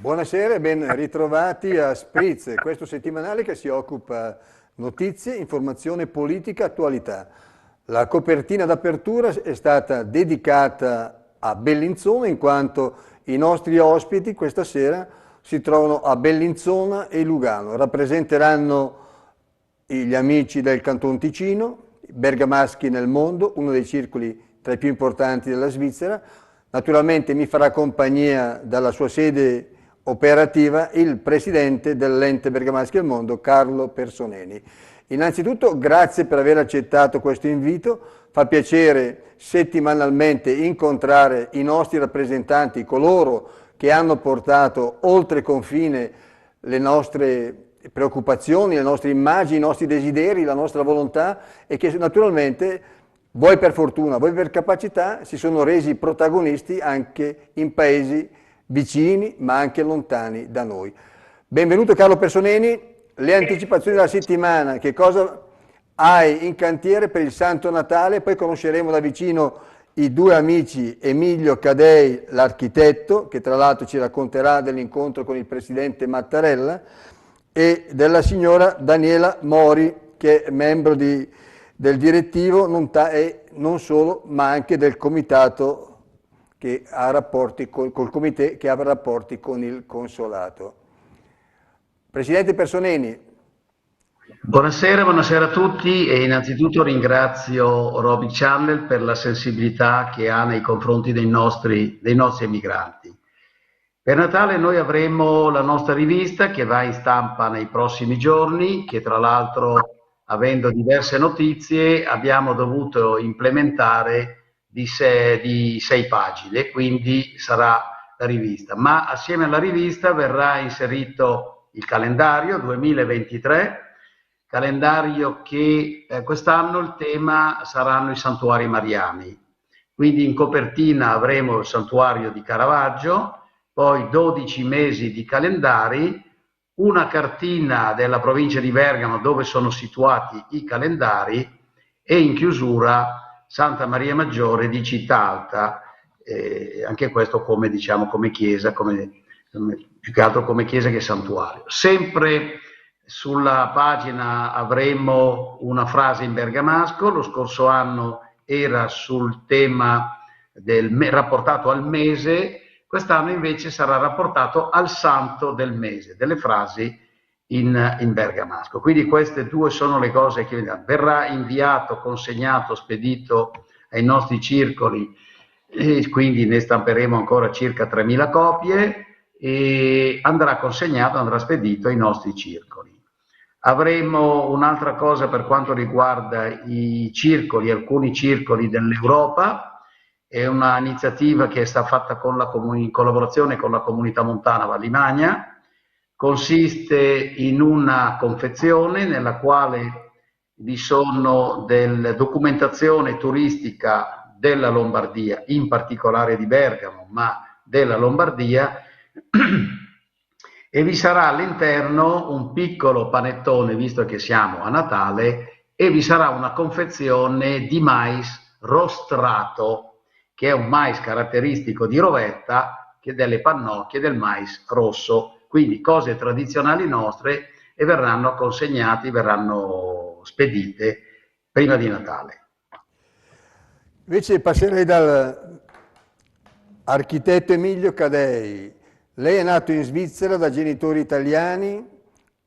Buonasera e ben ritrovati a Spritz, questo settimanale che si occupa notizie, informazione politica, attualità. La copertina d'apertura è stata dedicata a Bellinzona in quanto i nostri ospiti questa sera si trovano a Bellinzona e Lugano. Rappresenteranno gli amici del Canton Ticino, bergamaschi nel mondo, uno dei circoli tra i più importanti della Svizzera. Naturalmente mi farà compagnia dalla sua sede operativa il presidente dell'Ente Bergamaschi del Mondo, Carlo Personeni. Innanzitutto grazie per aver accettato questo invito, fa piacere settimanalmente incontrare i nostri rappresentanti, coloro che hanno portato oltre confine le nostre preoccupazioni, le nostre immagini, i nostri desideri, la nostra volontà e che naturalmente vuoi per fortuna, vuoi per capacità si sono resi protagonisti anche in paesi vicini ma anche lontani da noi. Benvenuto Carlo Personeni, le anticipazioni della settimana, che cosa hai in cantiere per il Santo Natale? Poi conosceremo da vicino i due amici Emilio Cadei, l'architetto, che tra l'altro ci racconterà dell'incontro con il presidente Mattarella, e della signora Daniela Mori, che è membro del direttivo e non solo, ma anche del comitato che ha rapporti col comité che ha rapporti con il consolato. Presidente Personeni. Buonasera a tutti e innanzitutto ringrazio Roby Channel per la sensibilità che ha nei confronti dei nostri emigranti. Per Natale noi avremo la nostra rivista che va in stampa nei prossimi giorni, che tra l'altro, avendo diverse notizie, abbiamo dovuto implementare di 6 pagine, quindi sarà la rivista. Ma assieme alla rivista verrà inserito il calendario 2023, calendario che quest'anno il tema saranno i santuari mariani. Quindi in copertina avremo il santuario di Caravaggio, poi 12 mesi di calendari, una cartina della provincia di Bergamo dove sono situati i calendari e in chiusura Santa Maria Maggiore di Città Alta, anche questo come, diciamo, come chiesa, più che altro come chiesa che santuario. Sempre sulla pagina avremo una frase in bergamasco, lo scorso anno era sul tema rapportato al mese, quest'anno invece sarà rapportato al santo del mese, delle frasi in bergamasco. Quindi queste due sono le cose che verrà inviato, consegnato, spedito ai nostri circoli e quindi ne stamperemo ancora circa 3.000 copie e andrà consegnato, andrà spedito ai nostri circoli. Avremo un'altra cosa per quanto riguarda i circoli, alcuni circoli dell'Europa, è un'iniziativa che è stata fatta in collaborazione con la Comunità Montana Vallimagna. Consiste in una confezione nella quale vi sono della documentazione turistica della Lombardia, in particolare di Bergamo, ma della Lombardia, e vi sarà all'interno un piccolo panettone, visto che siamo a Natale, e vi sarà una confezione di mais rostrato, che è un mais caratteristico di Rovetta, che delle pannocchie del mais rosso. Quindi cose tradizionali nostre e verranno consegnate, verranno spedite prima di Natale. Invece passerei dall'architetto Emilio Cadei. Lei è nato in Svizzera da genitori italiani,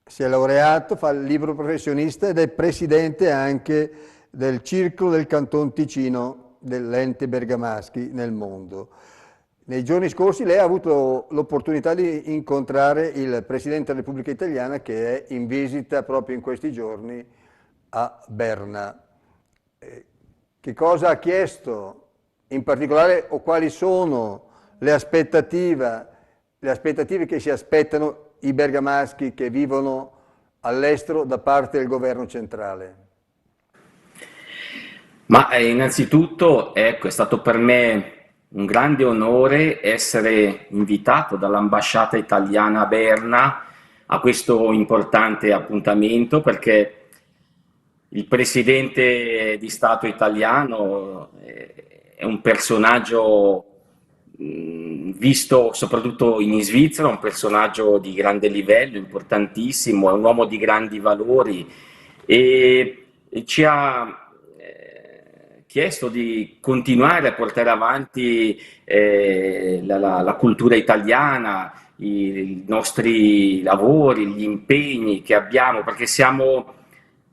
si è laureato, fa il libero professionista ed è presidente anche del Circolo del Canton Ticino dell'Ente Bergamaschi nel mondo. Nei giorni scorsi lei ha avuto l'opportunità di incontrare il Presidente della Repubblica Italiana che è in visita proprio in questi giorni a Berna. Che cosa ha chiesto in particolare o quali sono le aspettative che si aspettano i bergamaschi che vivono all'estero da parte del governo centrale? Ma innanzitutto, ecco, è stato per me un grande onore essere invitato dall'ambasciata italiana a Berna a questo importante appuntamento perché il presidente di Stato italiano è un personaggio visto soprattutto in Svizzera, un personaggio di grande livello, importantissimo, è un uomo di grandi valori e ci ha chiesto di continuare a portare avanti la cultura italiana, i nostri lavori, gli impegni che abbiamo, perché siamo,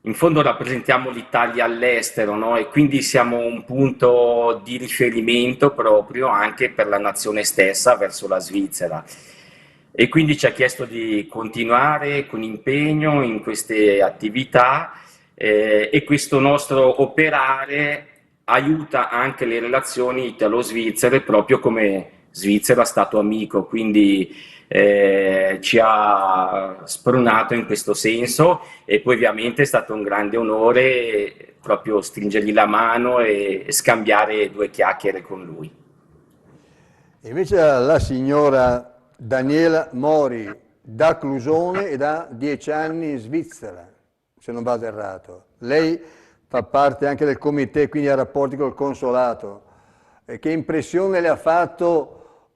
in fondo rappresentiamo l'Italia all'estero, no? E quindi siamo un punto di riferimento proprio anche per la nazione stessa verso la Svizzera. E quindi ci ha chiesto di continuare con impegno in queste attività e questo nostro operare aiuta anche le relazioni italo-svizzere proprio come Svizzera Stato amico, quindi ci ha spronato in questo senso e poi ovviamente è stato un grande onore proprio stringergli la mano e scambiare due chiacchiere con lui. Invece la signora Daniela Mori da Clusone e da 10 anni in Svizzera, se non vado errato. Lei fa parte anche del comité, quindi ha rapporti col consolato. Che impressione le ha fatto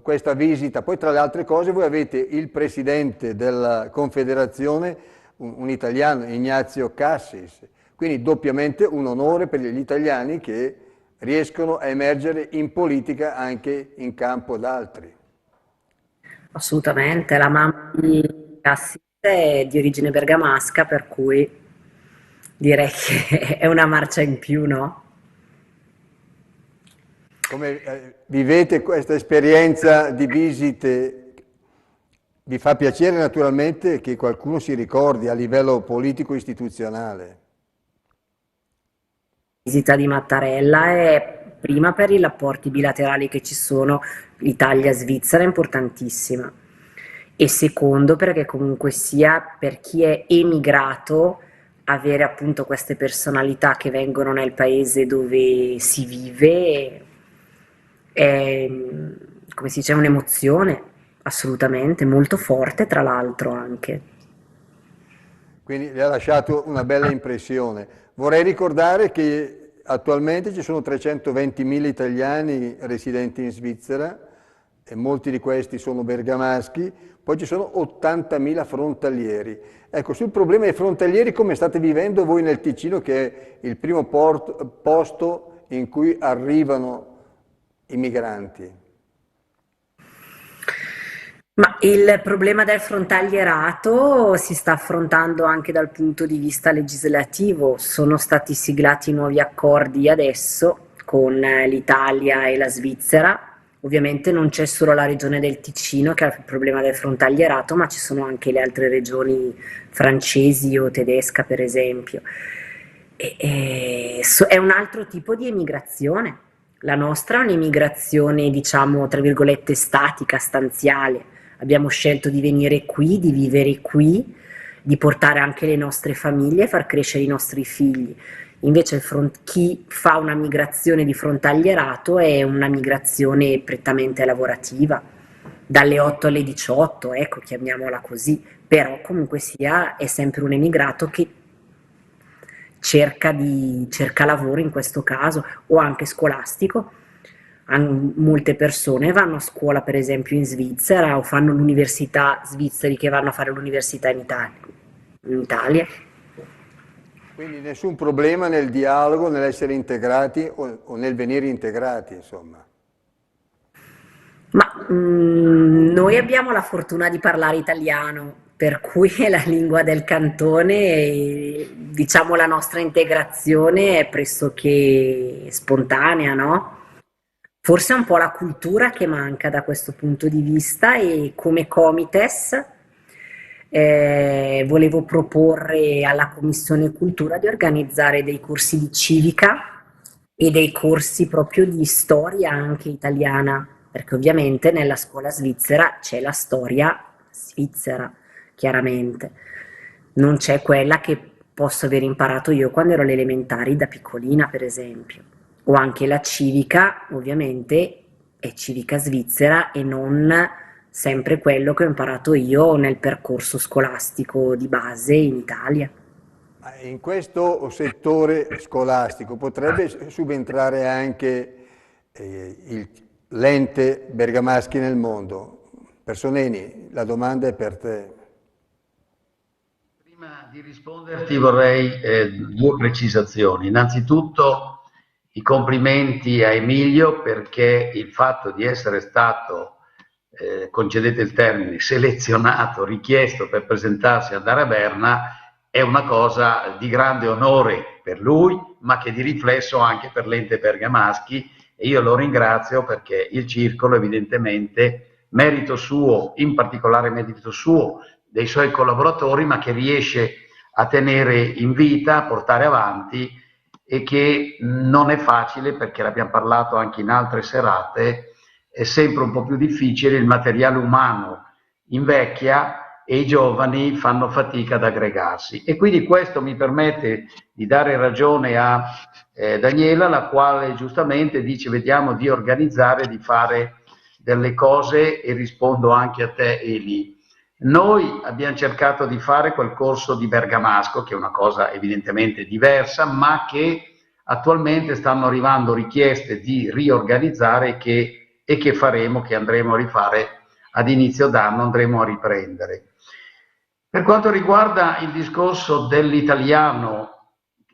questa visita? Poi tra le altre cose voi avete il presidente della Confederazione, un italiano, Ignazio Cassis, quindi doppiamente un onore per gli italiani che riescono a emergere in politica anche in campo d'altri. Assolutamente, la mamma di Cassis è di origine bergamasca, per cui direi che è una marcia in più, no? Come vivete questa esperienza di visite? Vi fa piacere naturalmente che qualcuno si ricordi a livello politico-istituzionale? La visita di Mattarella è prima per i rapporti bilaterali che ci sono, l'Italia-Svizzera è importantissima, e secondo perché comunque sia per chi è emigrato avere appunto queste personalità che vengono nel paese dove si vive è, come si dice, un'emozione assolutamente molto forte, tra l'altro anche. Quindi le ha lasciato una bella impressione. Vorrei ricordare che attualmente ci sono 320.000 italiani residenti in Svizzera e molti di questi sono bergamaschi, poi ci sono 80.000 frontalieri. Ecco, sul problema dei frontalieri come state vivendo voi nel Ticino, che è il primo posto in cui arrivano i migranti? Ma il problema del frontalierato si sta affrontando anche dal punto di vista legislativo. Sono stati siglati nuovi accordi adesso con l'Italia e la Svizzera. Ovviamente non c'è solo la regione del Ticino che ha il problema del frontalierato, ma ci sono anche le altre regioni francesi o tedesca, per esempio. È un altro tipo di emigrazione. La nostra è un'emigrazione, diciamo, tra virgolette, statica, stanziale. Abbiamo scelto di venire qui, di vivere qui, di portare anche le nostre famiglie e far crescere i nostri figli. Invece chi fa una migrazione di frontalierato è una migrazione prettamente lavorativa, dalle 8 alle 18, ecco, chiamiamola così, però comunque sia è sempre un emigrato che cerca lavoro in questo caso, o anche scolastico. Molte persone vanno a scuola per esempio in Svizzera o fanno l'università, svizzeri che vanno a fare l'università in Italia. Quindi nessun problema nel dialogo, nell'essere integrati o nel venire integrati, insomma. Ma noi abbiamo la fortuna di parlare italiano, per cui è la lingua del cantone e diciamo la nostra integrazione è pressoché spontanea, no? Forse è un po' la cultura che manca da questo punto di vista e come Comites volevo proporre alla Commissione Cultura di organizzare dei corsi di civica e dei corsi proprio di storia anche italiana, perché ovviamente nella scuola svizzera c'è la storia svizzera, chiaramente. Non c'è quella che posso aver imparato io quando ero alle elementari da piccolina, per esempio. O anche la civica, ovviamente, è civica svizzera e non sempre quello che ho imparato io nel percorso scolastico di base in Italia. In questo settore scolastico potrebbe subentrare anche l'ente Bergamaschi nel mondo. Personeni, la domanda è per te. Prima di risponderti vorrei due precisazioni. Innanzitutto i complimenti a Emilio perché il fatto di essere stato, concedete il termine, selezionato, richiesto per presentarsi ad andare a Berna è una cosa di grande onore per lui, ma che di riflesso anche per l'ente Bergamaschi, e io lo ringrazio perché il circolo evidentemente merito suo, in particolare merito suo, dei suoi collaboratori, ma che riesce a tenere in vita, a portare avanti e che non è facile perché l'abbiamo parlato anche in altre serate, è sempre un po' più difficile, il materiale umano invecchia e i giovani fanno fatica ad aggregarsi. E quindi questo mi permette di dare ragione a Daniela, la quale giustamente dice vediamo di organizzare, di fare delle cose, e rispondo anche a te Eli. Noi abbiamo cercato di fare quel corso di Bergamasco, che è una cosa evidentemente diversa, ma che attualmente stanno arrivando richieste di riorganizzare e che faremo, che andremo a rifare ad inizio d'anno, andremo a riprendere. Per quanto riguarda il discorso dell'italiano,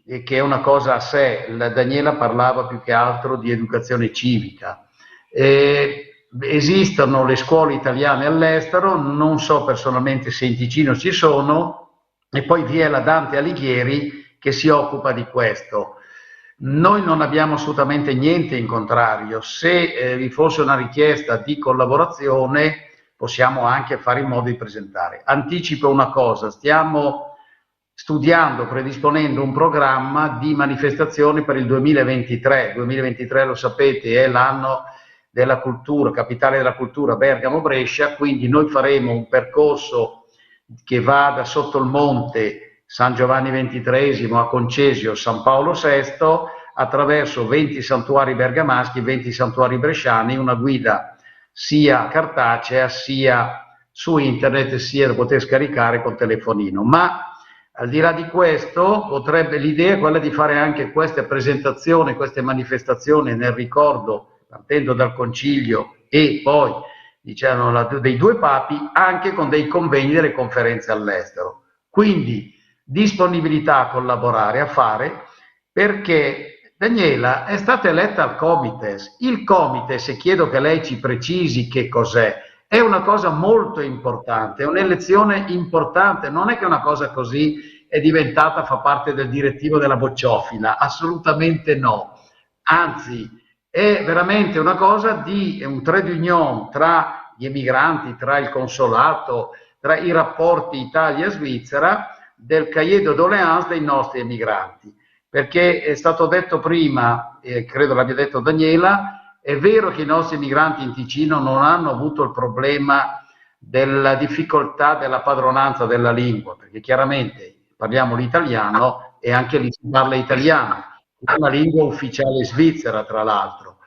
che è una cosa a sé, la Daniela parlava più che altro di educazione civica. Esistono le scuole italiane all'estero, non so personalmente se in Ticino ci sono, e poi vi è la Dante Alighieri che si occupa di questo. Noi non abbiamo assolutamente niente in contrario, se vi fosse una richiesta di collaborazione possiamo anche fare in modo di presentare. Anticipo una cosa, stiamo studiando, predisponendo un programma di manifestazioni per il 2023. 2023, lo sapete, è l'anno della cultura, capitale della cultura Bergamo-Brescia, quindi noi faremo un percorso che va da sotto il monte San Giovanni XXIII a Concesio San Paolo VI, attraverso 20 santuari bergamaschi, 20 santuari bresciani, una guida sia cartacea sia su internet sia da poter scaricare col telefonino. Ma al di là di questo, l'idea è quella di fare anche queste presentazioni, queste manifestazioni nel ricordo, partendo dal concilio e poi diciamo dei due papi, anche con dei convegni delle conferenze all'estero. Quindi disponibilità a collaborare, a fare, perché Daniela è stata eletta al Comites. Il Comites, e chiedo che lei ci precisi che cos'è, è una cosa molto importante, è un'elezione importante, non è che una cosa così è diventata, fa parte del direttivo della bocciofila, assolutamente no, anzi è veramente una cosa di un trait d'union tra gli emigranti, tra il consolato, tra i rapporti Italia-Svizzera, del cahier de doléances dei nostri emigranti, perché è stato detto prima, credo l'abbia detto Daniela, è vero che i nostri migranti in Ticino non hanno avuto il problema della difficoltà della padronanza della lingua, perché chiaramente parliamo l'italiano e anche lì si parla italiano, è una lingua ufficiale svizzera tra l'altro,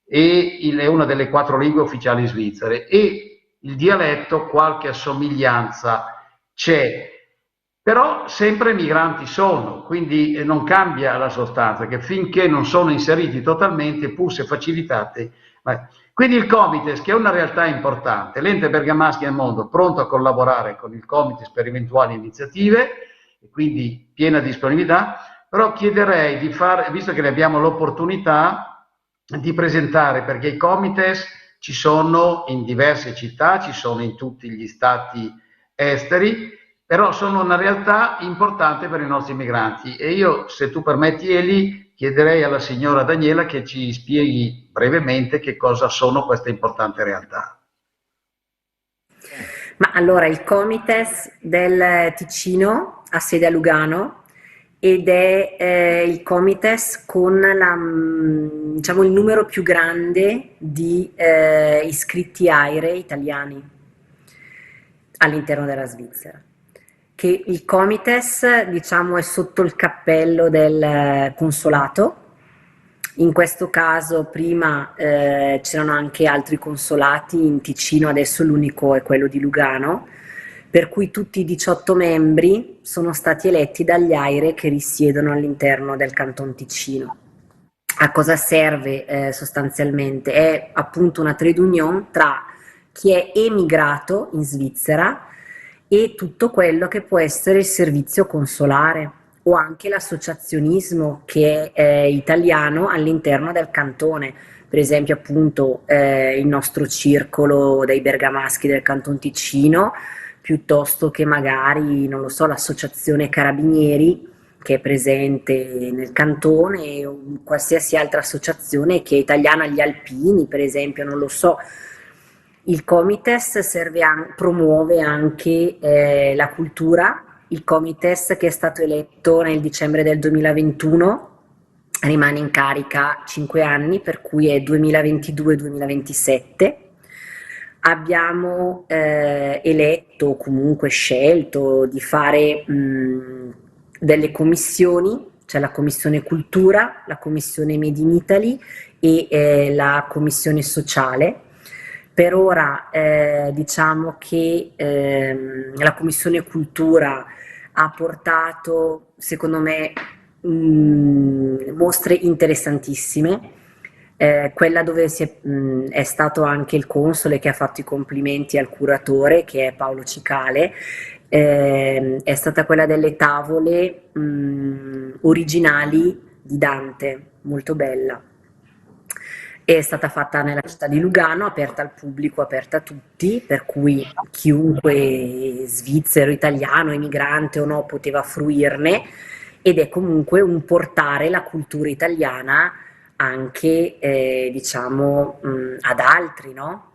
e è una delle 4 lingue ufficiali svizzere, e il dialetto qualche assomiglianza c'è, però sempre migranti sono, quindi non cambia la sostanza, che finché non sono inseriti totalmente, pur se facilitate. Quindi il Comites, che è una realtà importante, l'ente Bergamaschi nel mondo, pronto a collaborare con il Comites per eventuali iniziative, e quindi piena disponibilità, però chiederei di fare, visto che ne abbiamo l'opportunità, di presentare, perché i Comites ci sono in diverse città, ci sono in tutti gli stati esteri, però sono una realtà importante per i nostri migranti, e io, se tu permetti Eli, chiederei alla signora Daniela che ci spieghi brevemente che cosa sono queste importanti realtà. Ma allora il Comites del Ticino ha sede a Lugano ed è il Comites con diciamo, il numero più grande di iscritti AIRE italiani all'interno della Svizzera. Che il Comites, diciamo, è sotto il cappello del consolato. In questo caso prima c'erano anche altri consolati in Ticino, adesso l'unico è quello di Lugano, per cui tutti i 18 membri sono stati eletti dagli AIRE che risiedono all'interno del Canton Ticino. A cosa serve sostanzialmente? È appunto una trade union tra chi è emigrato in Svizzera e tutto quello che può essere il servizio consolare o anche l'associazionismo che è italiano all'interno del cantone. Per esempio appunto il nostro circolo dei bergamaschi del Canton Ticino, piuttosto che magari, non lo so, l'associazione Carabinieri che è presente nel cantone o qualsiasi altra associazione che è italiana, gli alpini per esempio, non lo so. Il Comites promuove anche la cultura. Il Comites, che è stato eletto nel dicembre del 2021, rimane in carica 5 anni, per cui è 2022-2027. Abbiamo eletto o comunque scelto di fare delle commissioni, c'è la commissione cultura, la commissione Made in Italy e la commissione sociale. Per ora diciamo che la Commissione Cultura ha portato, secondo me, mostre interessantissime. Quella dove è stato anche il console che ha fatto i complimenti al curatore, che è Paolo Cicale, è stata quella delle tavole originali di Dante, molto bella. È stata fatta nella città di Lugano, aperta al pubblico, aperta a tutti, per cui chiunque svizzero, italiano, emigrante o no poteva fruirne, ed è comunque un portare la cultura italiana anche diciamo ad altri, no?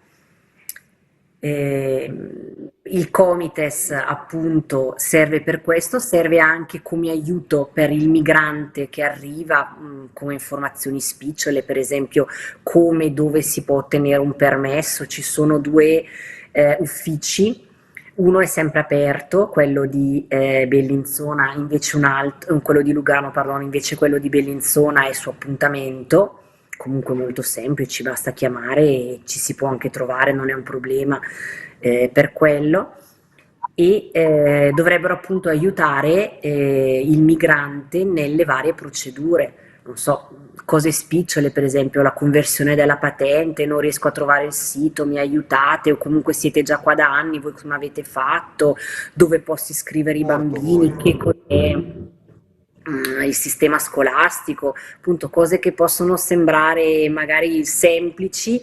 Il Comites appunto serve per questo, serve anche come aiuto per il migrante che arriva, come informazioni spicciole, per esempio come e dove si può ottenere un permesso. Ci sono due uffici, uno è sempre aperto, quello di Bellinzona, invece quello di Lugano, pardon, invece quello di Bellinzona è su appuntamento. Comunque molto semplice, basta chiamare e ci si può anche trovare, non è un problema per quello, e dovrebbero appunto aiutare il migrante nelle varie procedure, non so, cose spicciole, per esempio la conversione della patente, non riesco a trovare il sito, mi aiutate, o comunque siete già qua da anni, voi come avete fatto, dove posso iscrivere i bambini, che cos'è il sistema scolastico, appunto cose che possono sembrare magari semplici,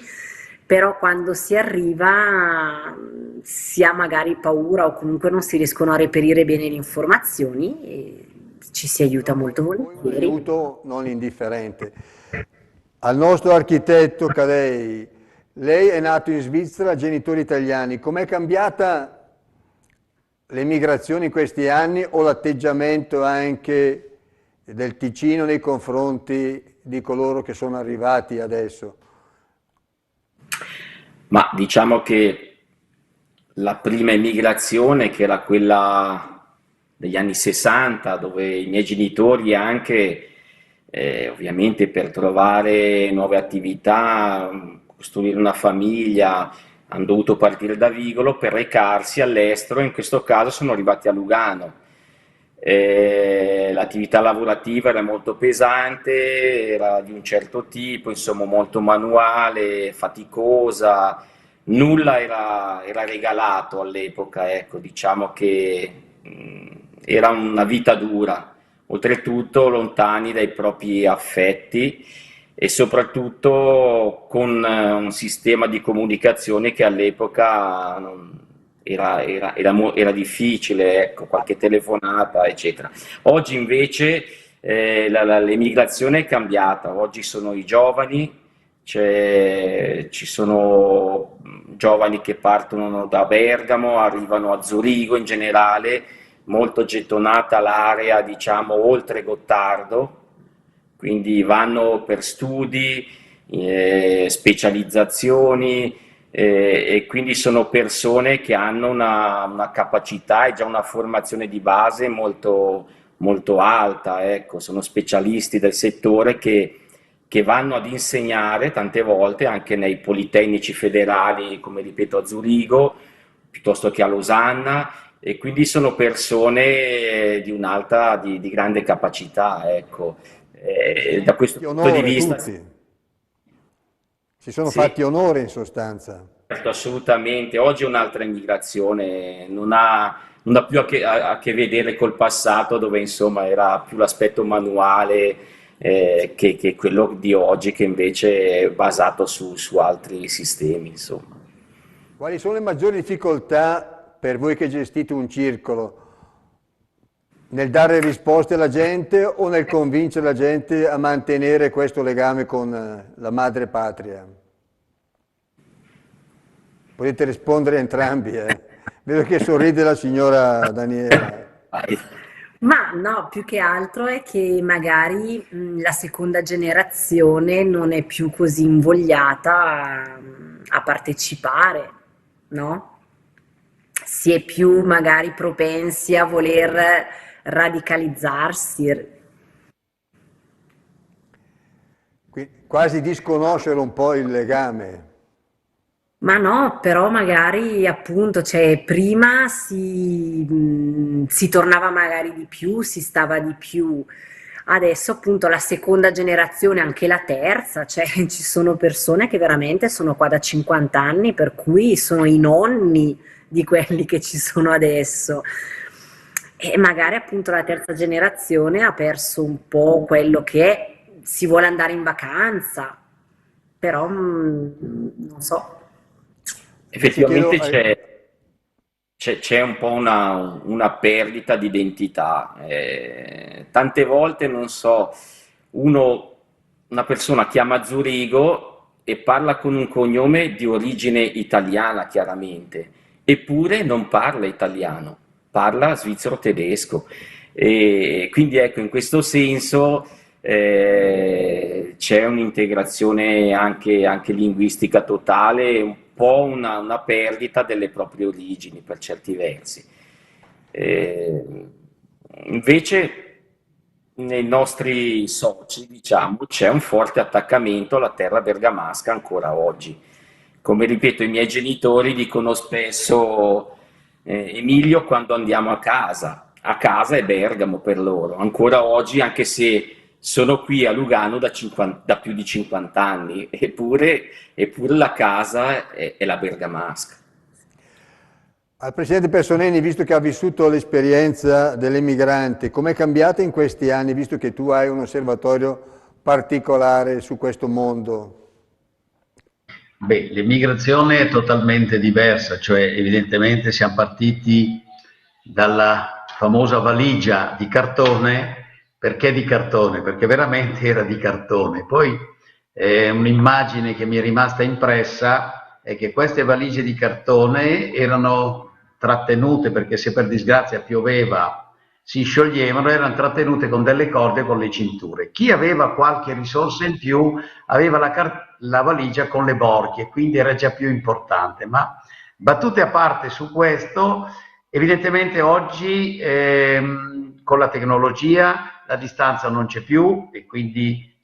però quando si arriva si ha magari paura o comunque non si riescono a reperire bene le informazioni e ci si aiuta molto volentieri. Un aiuto non indifferente. Al nostro architetto Cadei, lei è nato in Svizzera, genitori italiani, com'è cambiata l'emigrazione in questi anni o l'atteggiamento anche del Ticino nei confronti di coloro che sono arrivati adesso? Ma diciamo che la prima emigrazione, che era quella degli anni 60, dove i miei genitori anche, ovviamente per trovare nuove attività, costruire una famiglia, hanno dovuto partire da Vigolo per recarsi all'estero, in questo caso sono arrivati a Lugano. L'attività lavorativa era molto pesante, era di un certo tipo, insomma molto manuale, faticosa, nulla era regalato all'epoca, ecco, diciamo che era una vita dura, oltretutto lontani dai propri affetti e soprattutto con un sistema di comunicazione che all'epoca era difficile, ecco, qualche telefonata, eccetera. Oggi invece l'emigrazione è cambiata, oggi sono i giovani, ci sono giovani che partono da Bergamo, arrivano a Zurigo in generale, molto gettonata l'area, diciamo, oltre Gottardo, quindi vanno per studi, specializzazioni, e quindi sono persone che hanno una capacità e già una formazione di base molto, molto alta, ecco, sono specialisti del settore che vanno ad insegnare tante volte anche nei politecnici federali, come ripeto a Zurigo, piuttosto che a Losanna, e quindi sono persone di un'alta, di grande capacità, ecco. Da questo Di punto di onore vista, tutti, si sono sì, fatti onore in sostanza. certo, assolutamente. Oggi è un'altra immigrazione, non ha più a che vedere col passato, dove insomma era più l'aspetto manuale, che quello di oggi, che invece è basato su altri sistemi, insomma. Quali sono le maggiori difficoltà per voi che gestite un circolo? Nel dare risposte alla gente o nel convincere la gente a mantenere questo legame con la madre patria? Potete rispondere entrambi, eh? Vedo che sorride la signora Daniela. Vai. Ma no, più che altro è che magari la seconda generazione non è più così invogliata a partecipare, no? Si è più magari propensi a voler radicalizzarsi. Quasi disconoscere un po' il legame. Ma no, però magari appunto, cioè, prima si tornava magari di più, si stava di più. Adesso appunto la seconda generazione, anche la terza, cioè ci sono persone che veramente sono qua da 50 anni, per cui sono i nonni di quelli che ci sono adesso. E magari appunto la terza generazione ha perso un po' quello che è, si vuole andare in vacanza, però non so. Invece chiedo, Effettivamente c'è un po' una perdita di identità. Tante volte, non so, una persona chiama Zurigo e parla con un cognome di origine italiana, chiaramente, eppure non parla italiano, parla svizzero-tedesco. E quindi ecco, in questo senso c'è un'integrazione anche linguistica totale, un po' una perdita delle proprie origini per certi versi. Eh, Invece nei nostri soci, diciamo, c'è un forte attaccamento alla terra bergamasca ancora oggi. Come ripeto, i miei genitori dicono spesso, Emilio, quando andiamo a casa è Bergamo per loro, ancora oggi, anche se sono qui a Lugano da più di 50 anni, eppure la casa è la bergamasca. al Presidente Personeni, visto che ha vissuto l'esperienza dell'emigrante, com'è cambiata in questi anni, visto che tu hai un osservatorio particolare su questo mondo? Beh, l'emigrazione è totalmente diversa, cioè evidentemente siamo partiti dalla famosa valigia di cartone. Perché di cartone? Perché veramente era di cartone. Poi un'immagine che mi è rimasta impressa è che queste valigie di cartone erano trattenute, perché se per disgrazia pioveva si scioglievano, erano trattenute con delle corde con le cinture. Chi aveva qualche risorsa in più aveva la valigia con le borchie, quindi era già più importante. Ma battute a parte su questo, evidentemente oggi con la tecnologia la distanza non c'è più e quindi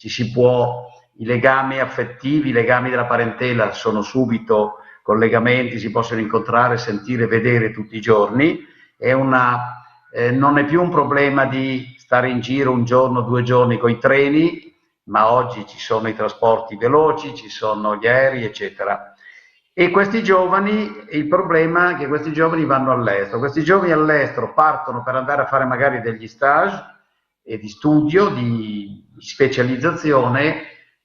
i legami affettivi, i legami della parentela sono subito collegamenti, si possono incontrare, sentire, vedere tutti i giorni. Non è più un problema di stare in giro un giorno, 2 giorni coi treni, ma oggi ci sono i trasporti veloci, ci sono gli aerei, eccetera. E questi giovani, il problema è che questi giovani vanno all'estero. Questi giovani all'estero partono per andare a fare magari degli stage e di studio, di specializzazione,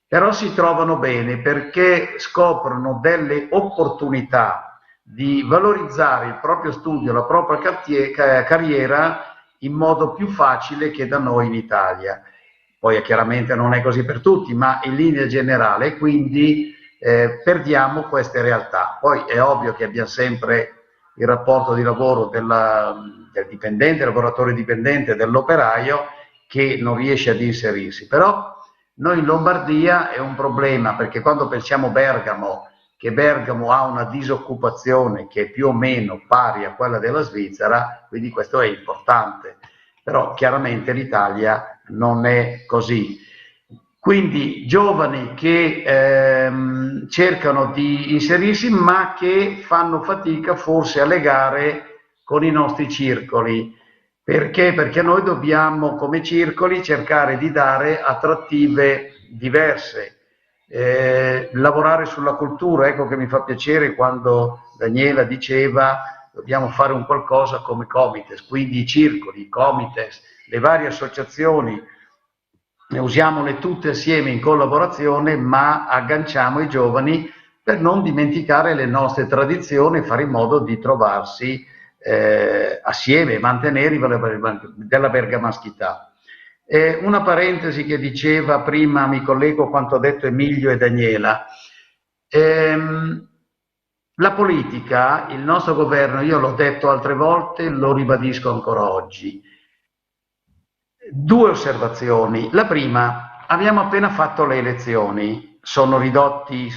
però si trovano bene perché scoprono delle opportunità di valorizzare il proprio studio, la propria carriera in modo più facile che da noi in Italia. Poi chiaramente non è così per tutti, ma in linea generale, quindi perdiamo queste realtà. Poi è ovvio che abbiamo sempre il rapporto di lavoro del dipendente, del lavoratore dipendente, dell'operaio, che non riesce ad inserirsi. Però noi in Lombardia è un problema, perché quando pensiamo Bergamo, che Bergamo ha una disoccupazione che è più o meno pari a quella della Svizzera, quindi questo è importante. Però chiaramente l'Italia non è così. Quindi giovani che cercano di inserirsi, ma che fanno fatica forse a legare con i nostri circoli. Perché? Perché noi dobbiamo, come circoli, cercare di dare attrattive diverse. Lavorare sulla cultura, ecco che mi fa piacere quando Daniela diceva dobbiamo fare un qualcosa come Comites, quindi i circoli, i Comites, le varie associazioni, usiamole tutte assieme in collaborazione, ma agganciamo i giovani per non dimenticare le nostre tradizioni e fare in modo di trovarsi assieme, mantenere i valori della bergamaschità. Una parentesi che diceva prima, mi collego a quanto ha detto Emilio e Daniela. La politica, il nostro governo, io l'ho detto altre volte, lo ribadisco ancora oggi. Due osservazioni. La prima, abbiamo appena fatto le elezioni, sono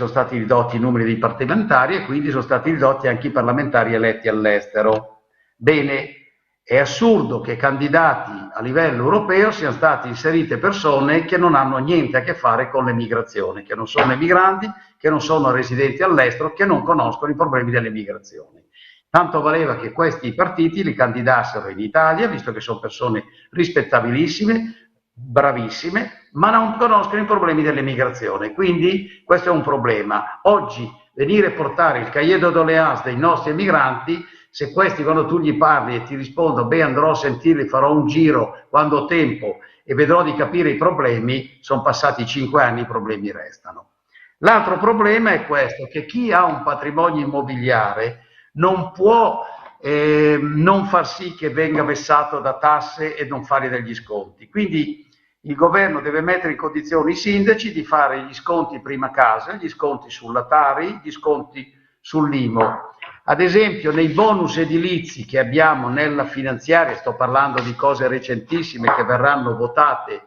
stati ridotti i numeri dei parlamentari e quindi sono stati ridotti anche i parlamentari eletti all'estero. Bene, è assurdo che candidati a livello europeo siano state inserite persone che non hanno niente a che fare con l'emigrazione, che non sono emigranti, che non sono residenti all'estero, che non conoscono i problemi delle migrazioni. Tanto valeva che questi partiti li candidassero in Italia, visto che sono persone rispettabilissime, bravissime, ma non conoscono i problemi dell'emigrazione. Quindi questo è un problema. Oggi venire a portare il cahier de doléances dei nostri emigranti, se questi quando tu gli parli e ti rispondono beh andrò a sentirli, farò un giro quando ho tempo e vedrò di capire i problemi, sono passati 5 anni, i problemi restano. L'altro problema è questo, che chi ha un patrimonio immobiliare non può non far sì che venga vessato da tasse e non fare degli sconti. Quindi il governo deve mettere in condizione i sindaci di fare gli sconti prima casa, gli sconti sulla Tari, gli sconti sull'IMU. Ad esempio nei bonus edilizi che abbiamo nella finanziaria, sto parlando di cose recentissime che verranno votate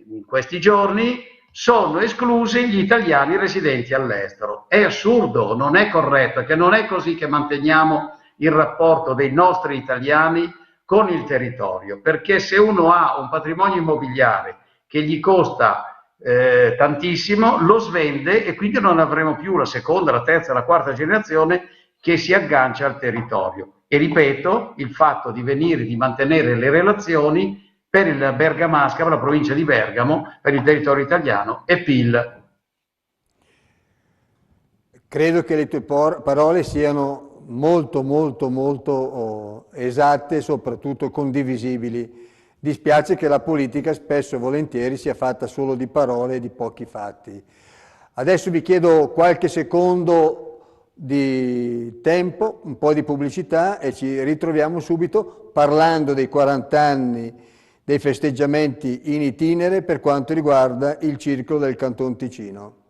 in questi giorni, sono esclusi gli italiani residenti all'estero. È assurdo, non è corretto, perché non è così che manteniamo il rapporto dei nostri italiani con il territorio, perché se uno ha un patrimonio immobiliare che gli costa tantissimo, lo svende e quindi non avremo più la seconda, la terza, la quarta generazione che si aggancia al territorio. E ripeto, il fatto di venire, di mantenere le relazioni per il Bergamasca, per la provincia di Bergamo, per il territorio italiano e PIL. Credo che le tue parole siano molto esatte e soprattutto condivisibili. Dispiace che la politica spesso e volentieri sia fatta solo di parole e di pochi fatti. Adesso vi chiedo qualche secondo di tempo, un po' di pubblicità e ci ritroviamo subito parlando dei 40 anni dei festeggiamenti in itinere per quanto riguarda il Circolo del Canton Ticino.